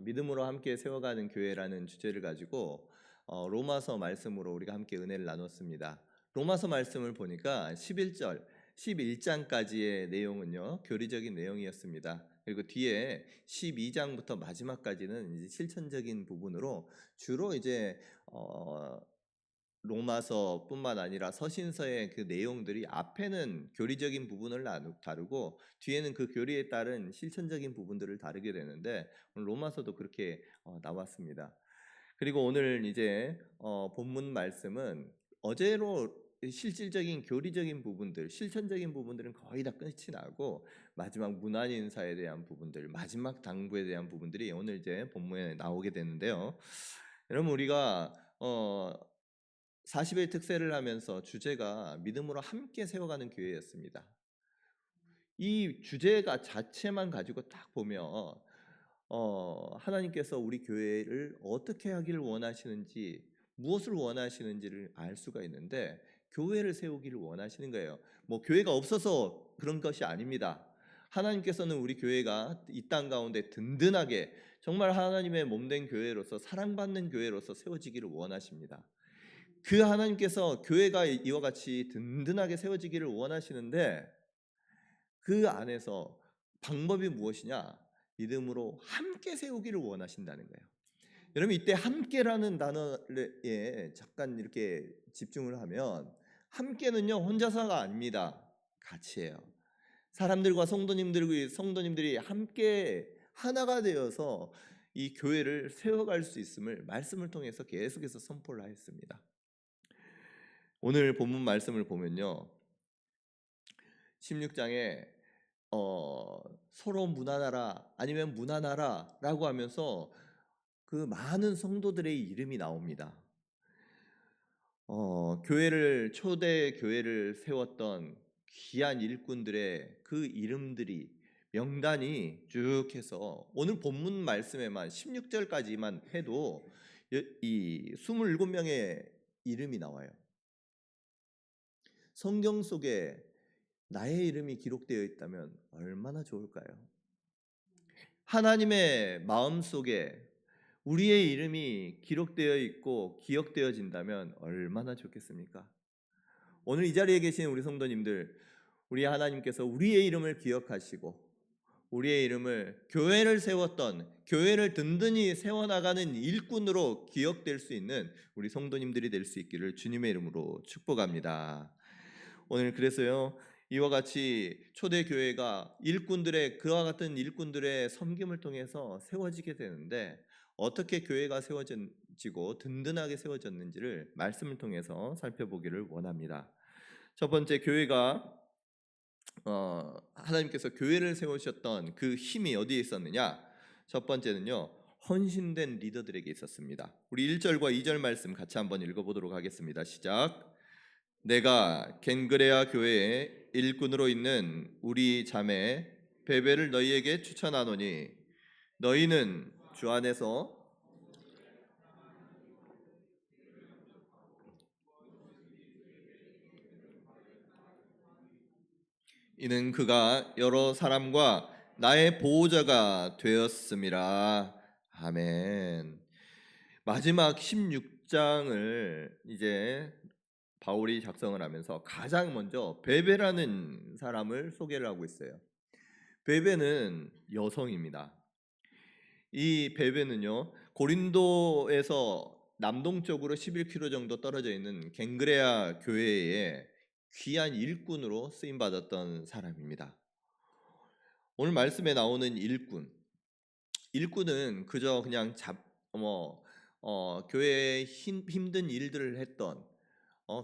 믿음으로 함께 세워가는 교회라는 주제를 가지고 로마서 말씀으로 우리가 함께 은혜를 나눴습니다. 로마서 말씀을 보니까 11절, 11장까지의 내용은요, 교리적인 내용이었습니다. 그리고 뒤에 12장부터 마지막까지는 이제 실천적인 부분으로 주로 이제 로마서뿐만 아니라 서신서의 그 내용들이 앞에는 교리적인 부분을 다루고 뒤에는 그 교리에 따른 실천적인 부분들을 다루게 되는데 오늘 로마서도 그렇게 나왔습니다. 그리고 오늘 이제 본문 말씀은 어제로 실질적인 교리적인 부분들, 실천적인 부분들은 거의 다 끝이 나고 마지막 문안 인사에 대한 부분들, 마지막 당부에 대한 부분들이 오늘 이제 본문에 나오게 되는데요. 여러분 우리가 40일 특세를 하면서 주제가 믿음으로 함께 세워가는 교회였습니다. 이 주제가 자체만 가지고 딱 보면 하나님께서 우리 교회를 어떻게 하기를 원하시는지, 무엇을 원하시는지를 알 수가 있는데 교회를 세우기를 원하시는 거예요. 뭐 교회가 없어서 그런 것이 아닙니다. 하나님께서는 우리 교회가 이 땅 가운데 든든하게 정말 하나님의 몸된 교회로서 사랑받는 교회로서 세워지기를 원하십니다. 그 하나님께서 교회가 이와 같이 든든하게 세워지기를 원하시는데 그 안에서 방법이 무엇이냐? 믿음으로 함께 세우기를 원하신다는 거예요. 여러분 이때 함께라는 단어에 잠깐 이렇게 집중을 하면 함께는요 혼자서가 아닙니다. 같이 해요. 사람들과 성도님들이 함께 하나가 되어서 이 교회를 세워갈 수 있음을 말씀을 통해서 계속해서 선포를 하였습니다. 오늘 본문 말씀을 보면요 16장에 서로 문안하라 아니면 문안하라 라고 하면서 그 많은 성도들의 이름이 나옵니다. 초대 교회를 세웠던 귀한 일꾼들의 그 이름들이 명단이 쭉 해서 오늘 본문 말씀에만 16절까지만 해도 이 27명의 이름이 나와요. 성경 속에 나의 이름이 기록되어 있다면 얼마나 좋을까요? 하나님의 마음속에 우리의 이름이 기록되어 있고 기억되어진다면 얼마나 좋겠습니까? 오늘 이 자리에 계신 우리 성도님들, 우리 하나님께서 우리의 이름을 기억하시고 우리의 이름을 교회를 세웠던, 교회를 든든히 세워나가는 일꾼으로 기억될 수 있는 우리 성도님들이 될 수 있기를 주님의 이름으로 축복합니다. 오늘 그래서요 이와 같이 초대교회가 그와 같은 일꾼들의 섬김을 통해서 세워지게 되는데 어떻게 교회가 세워지고 든든하게 세워졌는지를 말씀을 통해서 살펴보기를 원합니다. 첫 번째, 교회가 하나님께서 교회를 세우셨던 그 힘이 어디에 있었느냐? 첫 번째는요 헌신된 리더들에게 있었습니다. 우리 1절과 2절 말씀 같이 한번 읽어보도록 하겠습니다. 시작. 내가 겐그레아 교회의 일꾼으로 있는 우리 자매 베베를 너희에게 추천하노니 너희는 주 안에서 이는 그가 여러 사람과 나의 보호자가 되었음이라. 아멘. 마지막 16장을 이제 바울이 작성을 하면서 가장 먼저 베베라는 사람을 소개를 하고 있어요. 베베는 여성입니다. 이 베베는요 고린도에서 남동쪽으로 11km 정도 떨어져 있는 겐그레아 교회의 귀한 일꾼으로 쓰임 받았던 사람입니다. 오늘 말씀에 나오는 일꾼은 그저 그냥 교회에 힘든 일들을 했던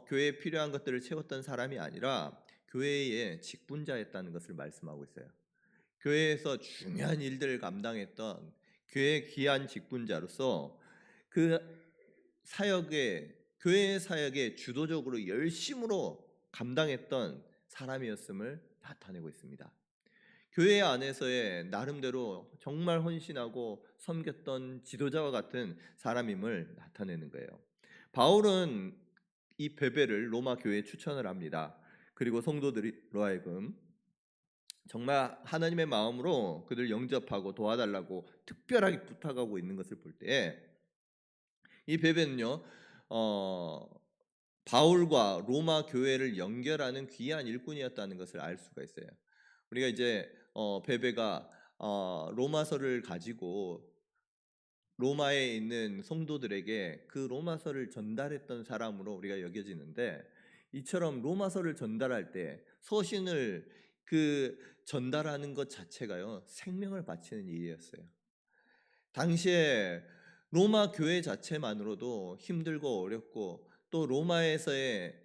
교회에 필요한 것들을 채웠던 사람이 아니라 교회의 직분자였다는 것을 말씀하고 있어요. 교회에서 중요한 일들을 감당했던 교회의 귀한 직분자로서 그 교회의 사역에 주도적으로 열심으로 감당했던 사람이었음을 나타내고 있습니다. 교회 안에서의 나름대로 정말 헌신하고 섬겼던 지도자와 같은 사람임을 나타내는 거예요. 바울은 이 베베를 로마 교회에 추천을 합니다. 그리고 성도들로 하여금 정말 하나님의 마음으로 그들 영접하고 도와달라고 특별하게 부탁하고 있는 것을 볼 때 이 베베는요, 어, 바울과 로마 교회를 연결하는 귀한 일꾼이었다는 것을 알 수가 있어요. 우리가 이제 베베가 로마서를 가지고 로마에 있는 성도들에게 그 로마서를 전달했던 사람으로 우리가 여겨지는데, 이처럼 로마서를 전달할 때 서신을 그 전달하는 것 자체가요, 생명을 바치는 일이었어요. 당시에 로마 교회 자체만으로도 힘들고 어렵고, 또 로마에서의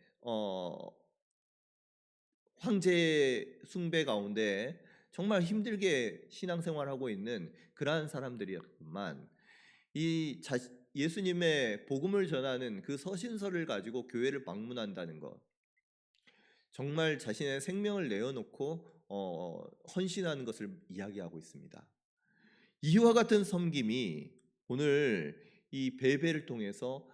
황제 숭배 가운데 정말 힘들게 신앙생활하고 있는 그러한 사람들이었지만, 이 예수님의 복음을 전하는 그 서신서를 가지고 교회를 방문한다는 것, 정말 자신의 생명을 내어놓고 헌신하는 것을 이야기하고 있습니다. 이와 같은 섬김이 오늘 이 베베를 통해서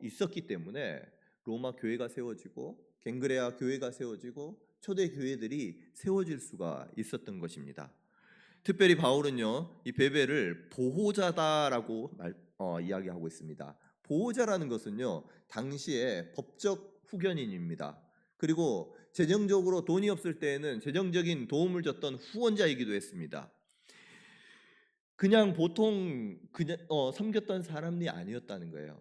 있었기 때문에 로마 교회가 세워지고 갱그레아 교회가 세워지고 초대 교회들이 세워질 수가 있었던 것입니다. 특별히 바울은요, 이 베베를 보호자다라고 이야기하고 있습니다. 보호자라는 것은요, 당시의 법적 후견인입니다. 그리고 재정적으로 돈이 없을 때에는 재정적인 도움을 줬던 후원자이기도 했습니다. 그냥 보통 그냥 섬겼던 사람이 아니었다는 거예요.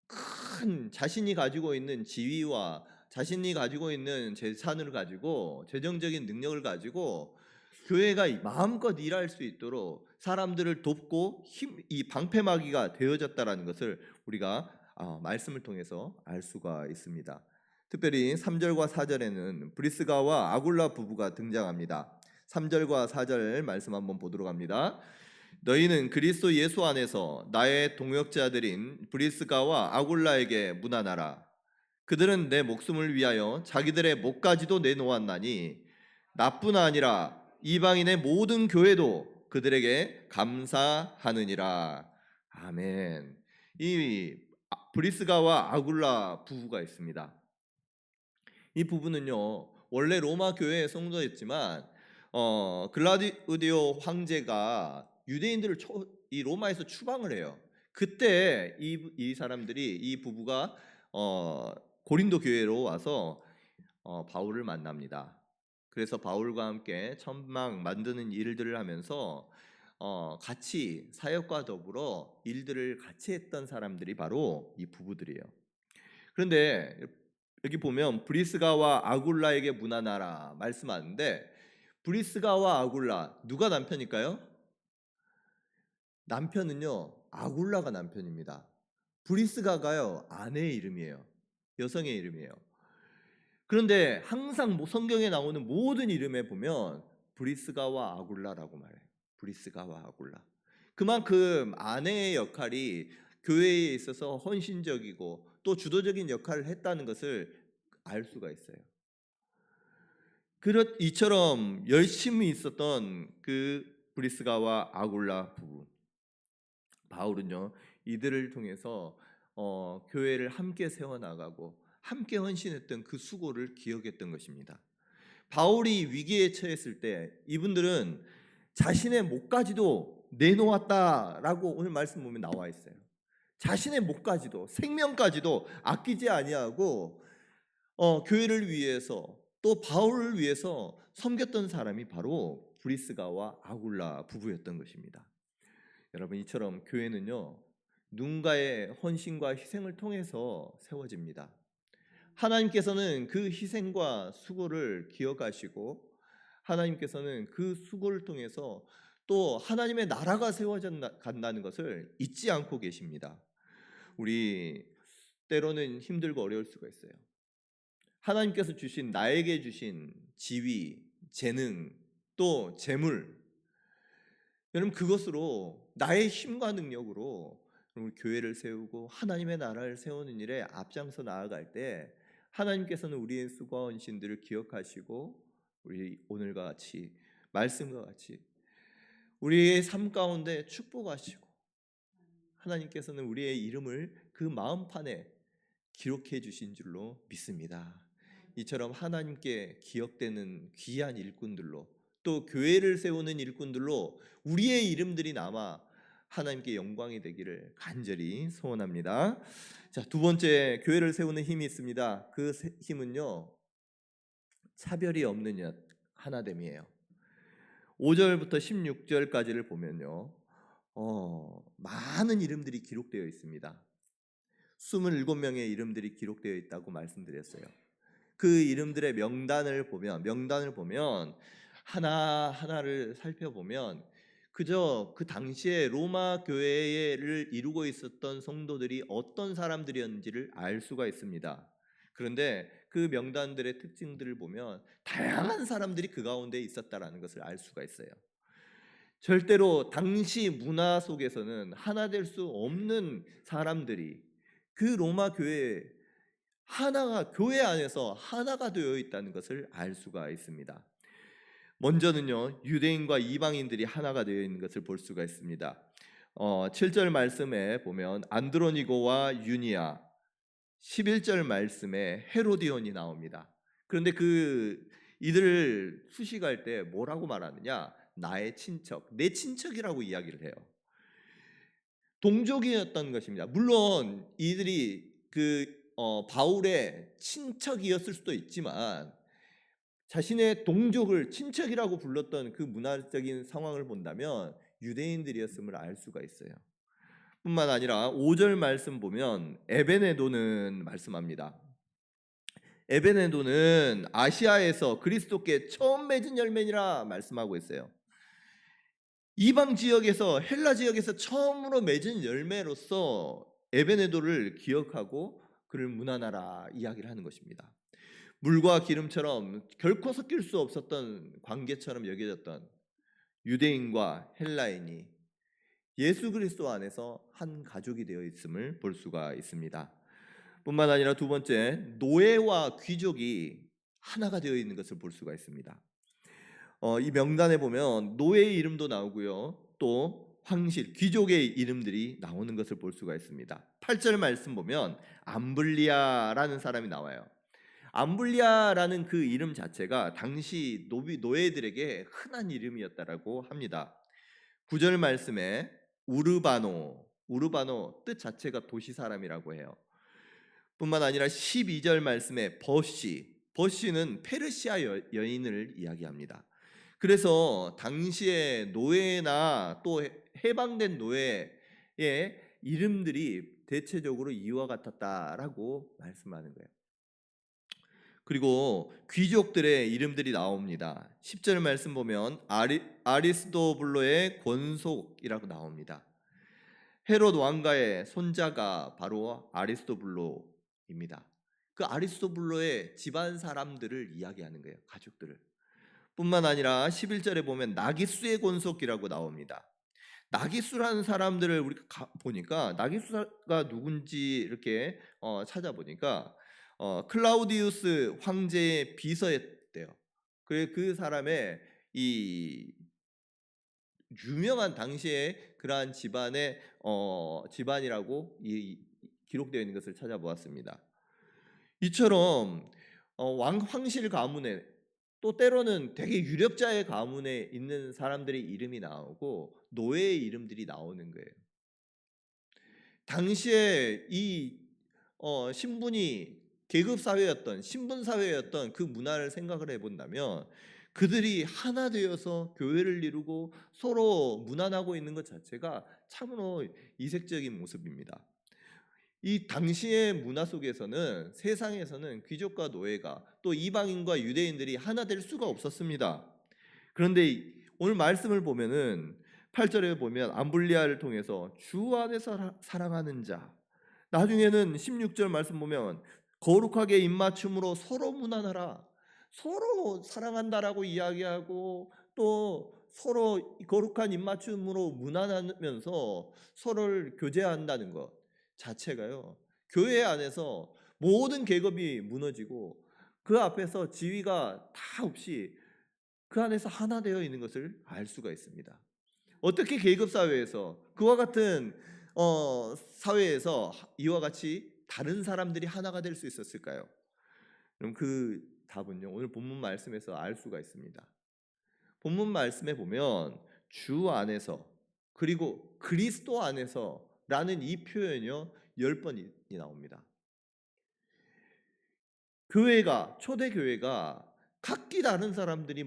큰 자신이 가지고 있는 지위와 자신이 가지고 있는 재산을 가지고 재정적인 능력을 가지고 교회가 마음껏 일할 수 있도록 사람들을 돕고 이 방패막이가 되어졌다라는 것을 우리가 말씀을 통해서 알 수가 있습니다. 특별히 3절과 4절에는 브리스가와 아굴라 부부가 등장합니다. 3절과 4절 말씀 한번 보도록 합니다. 너희는 그리스도 예수 안에서 나의 동역자들인 브리스가와 아굴라에게 문안하라. 그들은 내 목숨을 위하여 자기들의 목까지도 내놓았나니 나뿐 아니라 이방인의 모든 교회도 그들에게 감사하느니라. 아멘. 이 브리스가와 아굴라 부부가 있습니다. 이 부부는요, 원래 로마 교회의 성도였지만 글라디오 황제가 유대인들을 이 로마에서 추방을 해요. 그때 이 사람들이, 이 부부가 고린도 교회로 와서 바울을 만납니다. 그래서 바울과 함께 천막 만드는 일들을 하면서 같이 사역과 더불어 일들을 같이 했던 사람들이 바로 이 부부들이에요. 그런데 여기 보면 브리스가와 아굴라에게 문안하라 말씀하는데, 브리스가와 아굴라 누가 남편일까요? 남편은요, 아굴라가 남편입니다. 브리스가가요, 아내의 이름이에요. 여성의 이름이에요. 그런데 항상 성경에 나오는 모든 이름에 보면 브리스가와 아굴라라고 말해요. 브리스가와 아굴라. 그만큼 아내의 역할이 교회에 있어서 헌신적이고 또 주도적인 역할을 했다는 것을 알 수가 있어요. 이처럼 열심히 있었던 그 브리스가와 아굴라 부부, 바울은요, 이들을 통해서 교회를 함께 세워나가고 함께 헌신했던 그 수고를 기억했던 것입니다. 바울이 위기에 처했을 때 이분들은 자신의 목까지도 내놓았다라고 오늘 말씀 보면 나와 있어요. 자신의 목까지도, 생명까지도 아끼지 아니하고 교회를 위해서 또 바울을 위해서 섬겼던 사람이 바로 브리스가와 아굴라 부부였던 것입니다. 여러분, 이처럼 교회는요, 누군가의 헌신과 희생을 통해서 세워집니다. 하나님께서는 그 희생과 수고를 기억하시고 하나님께서는 그 수고를 통해서 또 하나님의 나라가 세워져 간다는 것을 잊지 않고 계십니다. 우리 때로는 힘들고 어려울 수가 있어요. 하나님께서 주신, 나에게 주신 지위, 재능, 또 재물, 여러분 그것으로 나의 힘과 능력으로 교회를 세우고 하나님의 나라를 세우는 일에 앞장서 나아갈 때 하나님께서는 우리의 수고와 헌신들을 기억하시고 우리 오늘과 같이 말씀과 같이 우리의 삶 가운데 축복하시고 하나님께서는 우리의 이름을 그 마음판에 기록해 주신 줄로 믿습니다. 이처럼 하나님께 기억되는 귀한 일꾼들로, 또 교회를 세우는 일꾼들로 우리의 이름들이 남아 하나님께 영광이 되기를 간절히 소원합니다. 자, 두 번째, 교회를 세우는 힘이 있습니다. 그 힘은요, 차별이 없는 하나됨이에요. 5절부터 16절까지를 보면요, 많은 이름들이 기록되어 있습니다. 27명의 이름들이 기록되어 있다고 말씀드렸어요. 그 이름들의 명단을 보면 하나하나를 살펴보면 그저 그 당시에 로마 교회를 이루고 있었던 성도들이 어떤 사람들이었는지를 알 수가 있습니다. 그런데 그 명단들의 특징들을 보면 다양한 사람들이 그 가운데 있었다라는 것을 알 수가 있어요. 절대로 당시 문화 속에서는 하나 될 수 없는 사람들이 그 로마 교회 안에서 하나가 되어 있다는 것을 알 수가 있습니다. 먼저는요, 유대인과 이방인들이 하나가 되어 있는 것을 볼 수가 있습니다. 7절 말씀에 보면 안드로니고와 유니아, 11절 말씀에 헤로디온이 나옵니다. 그런데 이들을 수식할 때 뭐라고 말하느냐? 나의 친척, 내 친척이라고 이야기를 해요. 동족이었던 것입니다. 물론 이들이 바울의 친척이었을 수도 있지만 자신의 동족을 친척이라고 불렀던 그 문화적인 상황을 본다면 유대인들이었음을 알 수가 있어요. 뿐만 아니라 5절 말씀 보면 에베네도는 말씀합니다. 에베네도는 아시아에서 그리스도께 처음 맺은 열매니라 말씀하고 있어요. 이방 지역에서, 헬라 지역에서 처음으로 맺은 열매로서 에베네도를 기억하고 그를 문안하라 이야기를 하는 것입니다. 물과 기름처럼 결코 섞일 수 없었던 관계처럼 여겨졌던 유대인과 헬라인이 예수 그리스도 안에서 한 가족이 되어 있음을 볼 수가 있습니다. 뿐만 아니라 두 번째, 노예와 귀족이 하나가 되어 있는 것을 볼 수가 있습니다. 이 명단에 보면 노예의 이름도 나오고요, 또 황실, 귀족의 이름들이 나오는 것을 볼 수가 있습니다. 8절 말씀 보면 암블리아라는 사람이 나와요. 암블리아라는 그 이름 자체가 당시 노예들에게 흔한 이름이었다라고 합니다. 9절 말씀에 우르바노 뜻 자체가 도시 사람이라고 해요. 뿐만 아니라 12절 말씀에 버시는 페르시아 여인을 이야기합니다. 그래서 당시의 노예나 또 해방된 노예의 이름들이 대체적으로 이와 같았다라고 말씀하는 거예요. 그리고 귀족들의 이름들이 나옵니다. 10절 말씀 보면 아리스도블로의 권속이라고 나옵니다. 헤롯 왕가의 손자가 바로 아리스도블로입니다. 그 아리스도블로의 집안 사람들을 이야기하는 거예요. 가족들을. 뿐만 아니라 11절에 보면 나기수의 권속이라고 나옵니다. 나기수라는 사람들을 우리가 보니까 나기수가 누군지 이렇게 찾아보니까 클라우디우스 황제의 비서였대요. 그 사람의 이 유명한 당시에 그러한 집안이라고 기록되어 있는 것을 찾아보았습니다. 이처럼 황실 가문에, 또 때로는 되게 유력자의 가문에 있는 사람들의 이름이 나오고 노예의 이름들이 나오는 거예요. 당시에 이 신분이 계급 사회였던, 신분 사회였던 그 문화를 생각을 해본다면 그들이 하나 되어서 교회를 이루고 서로 문안하고 있는 것 자체가 참으로 이색적인 모습입니다. 이 당시의 문화 속에서는, 세상에서는 귀족과 노예가, 또 이방인과 유대인들이 하나 될 수가 없었습니다. 그런데 오늘 말씀을 보면은 8절에 보면 암블리아를 통해서 주 안에서 사랑하는 자, 나중에는 16절 말씀 보면 거룩하게 입맞춤으로 서로 문안하라, 서로 사랑한다라고 이야기하고 또 서로 거룩한 입맞춤으로 문안하면서 서로를 교제한다는 것 자체가요, 교회 안에서 모든 계급이 무너지고 그 앞에서 지위가 다 없이 그 안에서 하나 되어 있는 것을 알 수가 있습니다. 어떻게 계급 사회에서, 그와 같은 사회에서 이와 같이 다른 사람들이 하나가 될 수 있었을까요? 그럼 그 답은요, 오늘 본문 말씀에서 알 수가 있습니다. 본문 말씀에 보면 주 안에서 그리고 그리스도 안에서라는 이 표현이요 10번이 나옵니다. 교회가 초대 교회가 각기 다른 사람들이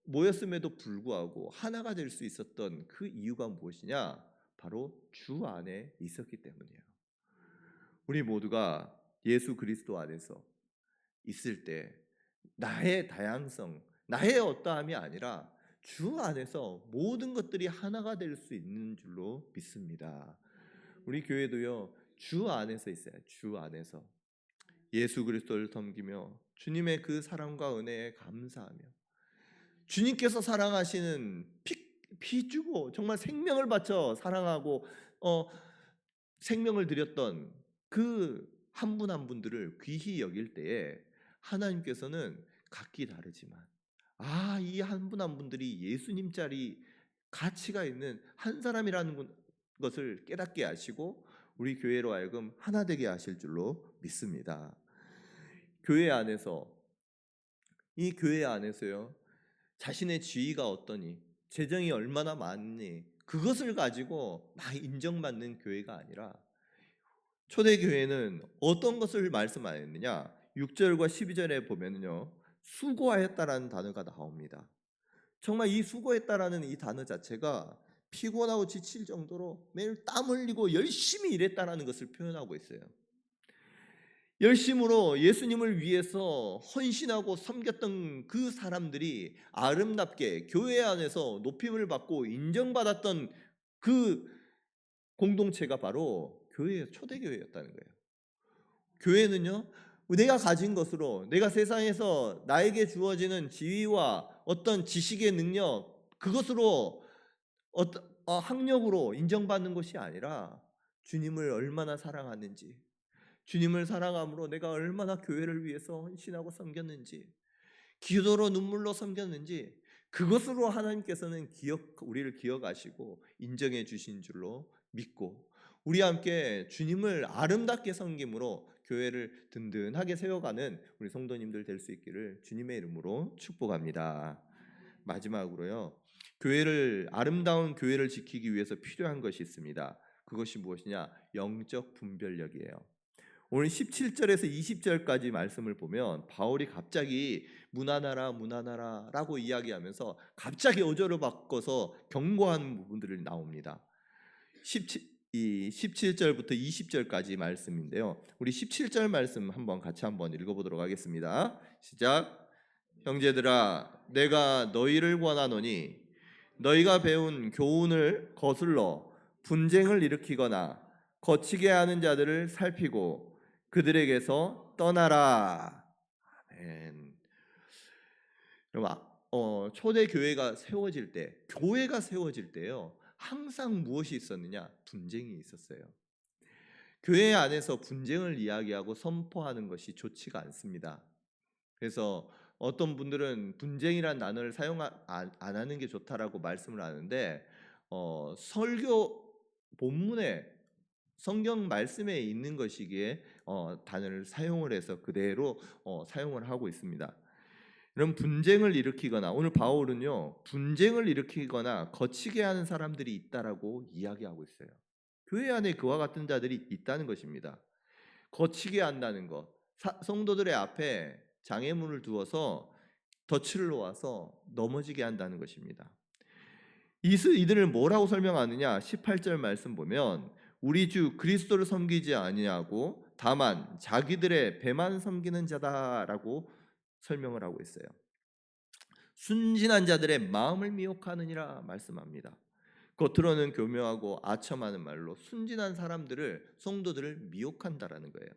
모였음에도 불구하고 하나가 될 수 있었던 그 이유가 무엇이냐? 바로 주 안에 있었기 때문이에요. 우리 모두가 예수 그리스도 안에서 있을 때 나의 다양성, 나의 어떠함이 아니라 주 안에서 모든 것들이 하나가 될 수 있는 줄로 믿습니다. 우리 교회도요, 주 안에서 있어요. 주 안에서 예수 그리스도를 섬기며 주님의 그 사랑과 은혜에 감사하며 주님께서 사랑하시는 피 주고 정말 생명을 바쳐 사랑하고 생명을 드렸던 그 한 분 한 분들을 귀히 여길 때에 하나님께서는 각기 다르지만 이 한 분 한 분들이 예수님 자리 가치가 있는 한 사람이라는 것을 깨닫게 하시고 우리 교회로 하여금 하나 되게 하실 줄로 믿습니다. 이 교회 안에서요, 자신의 지위가 어떠니, 재정이 얼마나 많니, 그것을 가지고 막 인정받는 교회가 아니라 초대교회는 어떤 것을 말씀하였느냐? 6절과 12절에 보면요, 수고하였다라는 단어가 나옵니다. 정말 이 수고했다라는 이 단어 자체가 피곤하고 지칠 정도로 매일 땀 흘리고 열심히 일했다라는 것을 표현하고 있어요. 열심으로 예수님을 위해서 헌신하고 섬겼던 그 사람들이 아름답게 교회 안에서 높임을 받고 인정받았던 그 공동체가 바로 초대교회였다는 거예요. 교회는요, 내가 가진 것으로, 내가 세상에서 나에게 주어지는 지위와 어떤 지식의 능력, 그것으로 학력으로 인정받는 것이 아니라 주님을 얼마나 사랑하는지, 주님을 사랑함으로 내가 얼마나 교회를 위해서 헌신하고 섬겼는지, 기도로 눈물로 섬겼는지, 그것으로 하나님께서는 우리를 기억하시고 인정해 주신 줄로 믿고 우리 함께 주님을 아름답게 섬김으로 교회를 든든하게 세워가는 우리 성도님들 될 수 있기를 주님의 이름으로 축복합니다. 마지막으로요, 아름다운 교회를 지키기 위해서 필요한 것이 있습니다. 그것이 무엇이냐? 영적 분별력이에요. 오늘 17절에서 20절까지 말씀을 보면 바울이 갑자기 무난하라 라고 이야기하면서 갑자기 어조를 바꿔서 경고하는 부분들이 나옵니다. 17절부터 20절까지 말씀인데요, 우리 17절 말씀 같이 한번 읽어보도록 하겠습니다. 시작. 형제들아, 내가 너희를 권하노니 너희가 배운 교훈을 거슬러 분쟁을 일으키거나 거치게 하는 자들을 살피고 그들에게서 떠나라. 아멘. 여러분, 초대 교회가 세워질 때요, 항상 무엇이 있었느냐? 분쟁이 있었어요. 교회 안에서 분쟁을 이야기하고 선포하는 것이 좋지가 않습니다. 그래서 어떤 분들은 분쟁이란 단어를 사용 안 하는 게 좋다라고 말씀을 하는데, 설교 본문에 성경 말씀에 있는 것이기에 단어를 사용을 해서 그대로 사용을 하고 있습니다. 이런 분쟁을 일으키거나, 오늘 바울은요, 분쟁을 일으키거나 거치게 하는 사람들이 있다라고 이야기하고 있어요. 교회 안에 그와 같은 자들이 있다는 것입니다. 거치게 한다는 것, 성도들의 앞에 장애물을 두어서 덫을 놓아서 넘어지게 한다는 것입니다. 이들을 뭐라고 설명하느냐? 18절 말씀 보면 우리 주 그리스도를 섬기지 아니하고 다만 자기들의 배만 섬기는 자다라고 설명을 하고 있어요. 순진한 자들의 마음을 미혹하느니라 말씀합니다. 겉으로는 교묘하고 아첨하는 말로 순진한 성도들을 미혹한다라는 거예요.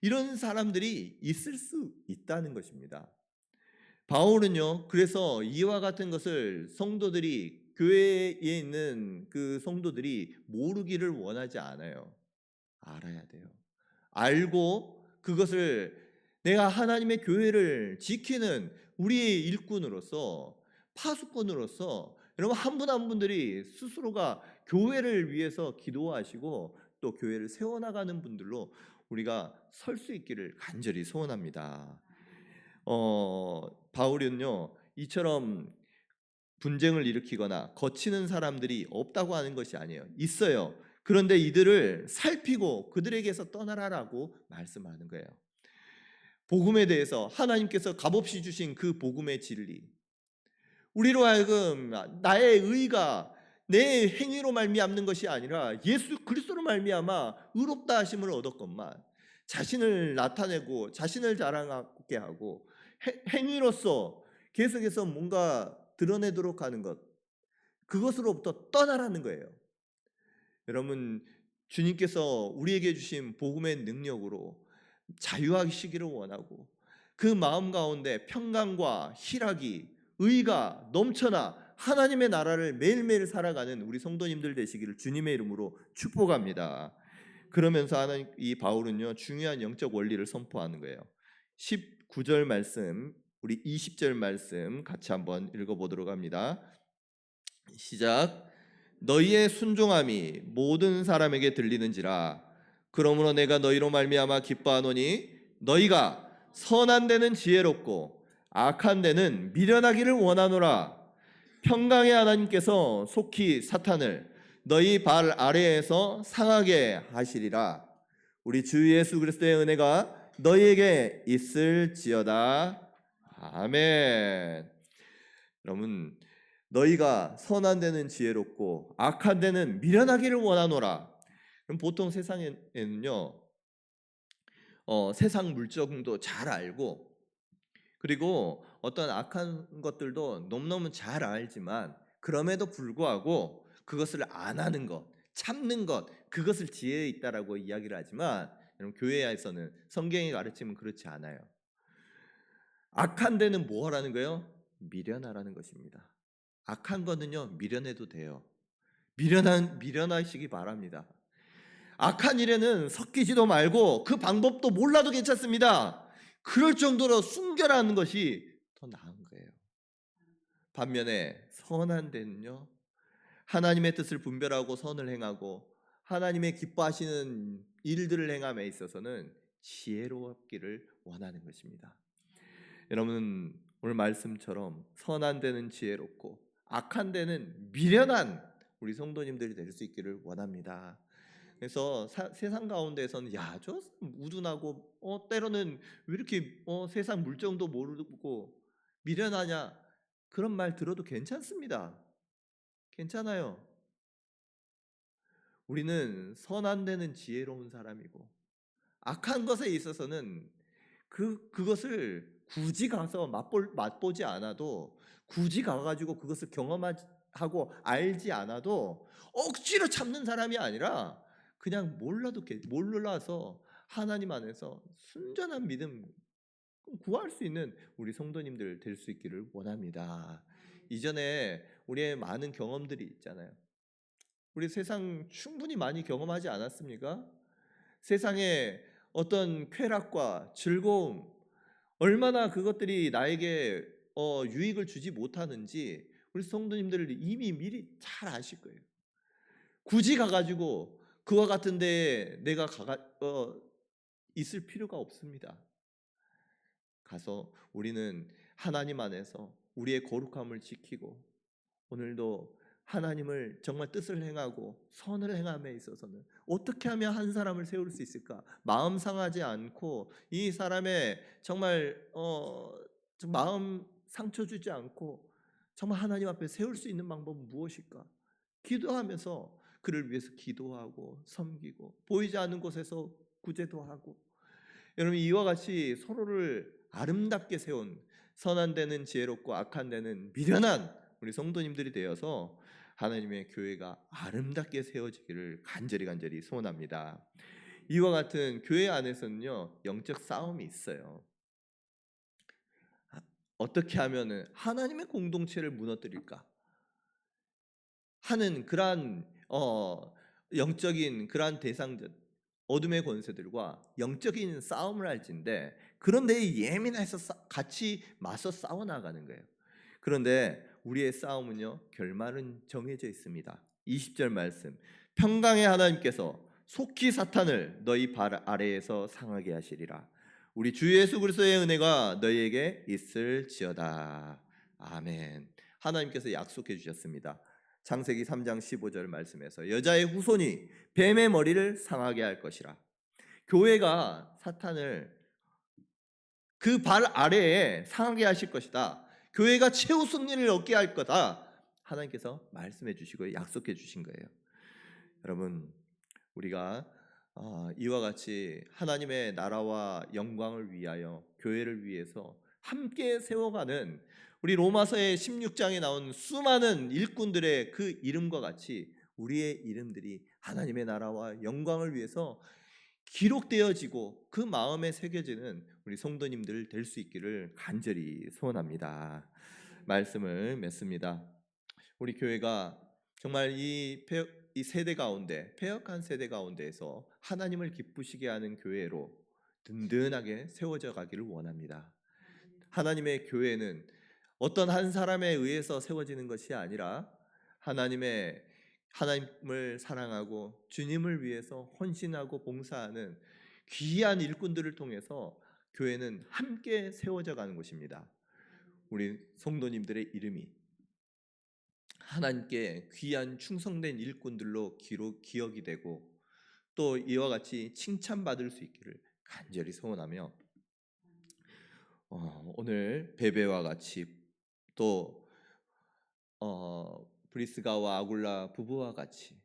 이런 사람들이 있을 수 있다는 것입니다. 바울은요, 그래서 이와 같은 것을 교회에 있는 그 성도들이 모르기를 원하지 않아요. 알아야 돼요. 알고 그것을 내가 하나님의 교회를 지키는 우리의 일꾼으로서, 파수꾼으로서, 여러분 한 분 한 분들이 스스로가 교회를 위해서 기도하시고 또 교회를 세워나가는 분들로 우리가 설 수 있기를 간절히 소원합니다. 바울은요, 이처럼 분쟁을 일으키거나 거치는 사람들이 없다고 하는 것이 아니에요. 있어요. 그런데 이들을 살피고 그들에게서 떠나라라고 말씀하는 거예요. 복음에 대해서 하나님께서 값없이 주신 그 복음의 진리, 우리로 하여금 나의 의가 내 행위로 말미암는 것이 아니라 예수 그리스도로 말미암아 의롭다 하심을 얻었건만, 자신을 나타내고 자신을 자랑하게 하고 행위로서 계속해서 뭔가 드러내도록 하는 것, 그것으로부터 떠나라는 거예요. 여러분, 주님께서 우리에게 주신 복음의 능력으로 자유하시기를 원하고, 그 마음 가운데 평강과 희락이, 의가 넘쳐나 하나님의 나라를 매일매일 살아가는 우리 성도님들 되시기를 주님의 이름으로 축복합니다. 그러면서 하나님, 이 바울은요, 중요한 영적 원리를 선포하는 거예요. 19절 말씀, 우리 20절 말씀 같이 한번 읽어보도록 합니다. 시작. 너희의 순종함이 모든 사람에게 들리는지라. 그러므로 내가 너희로 말미암아 기뻐하노니 너희가 선한 데는 지혜롭고 악한 데는 미련하기를 원하노라. 평강의 하나님께서 속히 사탄을 너희 발 아래에서 상하게 하시리라. 우리 주 예수 그리스도의 은혜가 너희에게 있을지어다. 아멘. 여러분, 너희가 선한 데는 지혜롭고 악한 데는 미련하기를 원하노라. 그럼 보통 세상에는요, 세상 물정도 잘 알고, 그리고 어떤 악한 것들도 너무너무 잘 알지만 그럼에도 불구하고 그것을 안 하는 것, 참는 것, 그것을 지혜에 있다라고 이야기를 하지만, 여러분, 교회에서는 성경의 가르침은 그렇지 않아요. 악한 데는 뭐 하라는 거예요? 미련하라는 것입니다. 악한 거는요, 미련해도 돼요. 미련하시기 바랍니다. 악한 일에는 섞이지도 말고 그 방법도 몰라도 괜찮습니다. 그럴 정도로 순결하는 것이 더 나은 거예요. 반면에 선한 데는요, 하나님의 뜻을 분별하고 선을 행하고 하나님의 기뻐하시는 일들을 행함에 있어서는 지혜롭기를 원하는 것입니다. 여러분, 오늘 말씀처럼 선한 데는 지혜롭고 악한 데는 미련한 우리 성도님들이 될 수 있기를 원합니다. 그래서 세상 가운데에서는 저 우둔하고 때로는 왜 이렇게 세상 물정도 모르고 미련하냐, 그런 말 들어도 괜찮습니다. 괜찮아요. 우리는 선한 데는 지혜로운 사람이고 악한 것에 있어서는 그것을 굳이 가서 맛보지 않아도, 굳이 가가지고 그것을 경험하고 알지 않아도 억지로 참는 사람이 아니라 그냥 몰라서 하나님 안에서 순전한 믿음 구할 수 있는 우리 성도님들 될 수 있기를 원합니다. 이전에 우리의 많은 경험들이 있잖아요. 우리 세상 충분히 많이 경험하지 않았습니까? 세상에 어떤 쾌락과 즐거움, 얼마나 그것들이 나에게 유익을 주지 못하는지 우리 성도님들 이미 미리 잘 아실 거예요. 굳이 가가지고 그와 같은 데에 내가 있을 필요가 없습니다. 가서 우리는 하나님 안에서 우리의 거룩함을 지키고, 오늘도 하나님을 정말 뜻을 행하고 선을 행함에 있어서는 어떻게 하면 한 사람을 세울 수 있을까? 마음 상하지 않고 이 사람의 정말 좀 마음 상처 주지 않고 정말 하나님 앞에 세울 수 있는 방법은 무엇일까? 기도하면서 그를 위해서 기도하고 섬기고, 보이지 않는 곳에서 구제도 하고, 여러분, 이와 같이 서로를 아름답게 세운, 선한 데는 지혜롭고 악한 데는 미련한 우리 성도님들이 되어서 하나님의 교회가 아름답게 세워지기를 간절히 소원합니다. 이와 같은 교회 안에서는요, 영적 싸움이 있어요. 어떻게 하면은 하나님의 공동체를 무너뜨릴까 하는 그러한 영적인 그러한 대상들, 어둠의 권세들과 영적인 싸움을 할진데, 그런데 예민해서 같이 맞서 싸워 나가는 거예요. 그런데 우리의 싸움은요, 결말은 정해져 있습니다. 20절 말씀, 평강의 하나님께서 속히 사탄을 너희 발 아래에서 상하게 하시리라. 우리 주 예수 그리스도의 은혜가 너희에게 있을지어다. 아멘. 하나님께서 약속해 주셨습니다. 창세기 3장 15절 말씀에서 여자의 후손이 뱀의 머리를 상하게 할 것이라. 교회가 사탄을 그 발 아래에 상하게 하실 것이다. 교회가 최후 승리를 얻게 할 거다. 하나님께서 말씀해 주시고 약속해 주신 거예요. 여러분, 우리가 이와 같이 하나님의 나라와 영광을 위하여 교회를 위해서 함께 세워가는 우리 로마서의 16장에 나온 수많은 일꾼들의 그 이름과 같이 우리의 이름들이 하나님의 나라와 영광을 위해서 기록되어지고 그 마음에 새겨지는 우리 성도님들 될 수 있기를 간절히 소원합니다. 말씀을 맺습니다. 우리 교회가 정말 이 세대 가운데, 패역한 세대 가운데에서 하나님을 기쁘시게 하는 교회로 든든하게 세워져 가기를 원합니다. 하나님의 교회는 어떤 한 사람에 의해서 세워지는 것이 아니라 하나님을 사랑하고 주님을 위해서 헌신하고 봉사하는 귀한 일꾼들을 통해서 교회는 함께 세워져 가는 것입니다. 우리 성도님들의 이름이 하나님께 귀한 충성된 일꾼들로 기억이 되고 또 이와 같이 칭찬받을 수 있기를 간절히 소원하며 오늘 베베와 같이 또 브리스가와 아굴라 부부와 같이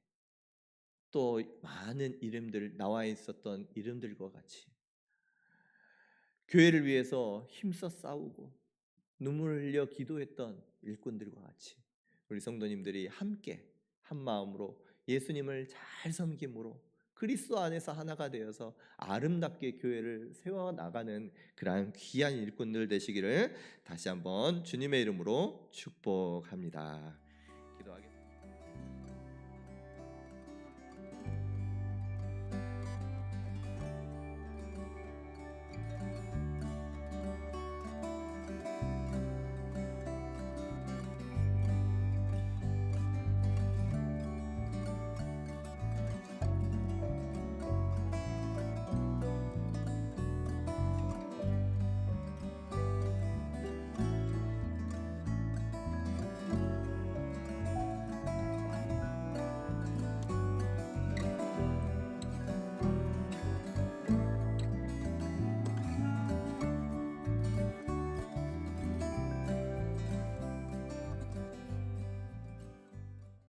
또 많은 이름들 나와 있었던 이름들과 같이 교회를 위해서 힘써 싸우고 눈물을 흘려 기도했던 일꾼들과 같이 우리 성도님들이 함께 한 마음으로 예수님을 잘 섬김으로 그리스도 안에서 하나가 되어서 아름답게 교회를 세워 나가는 그러한 귀한 일꾼들 되시기를 다시 한번 주님의 이름으로 축복합니다.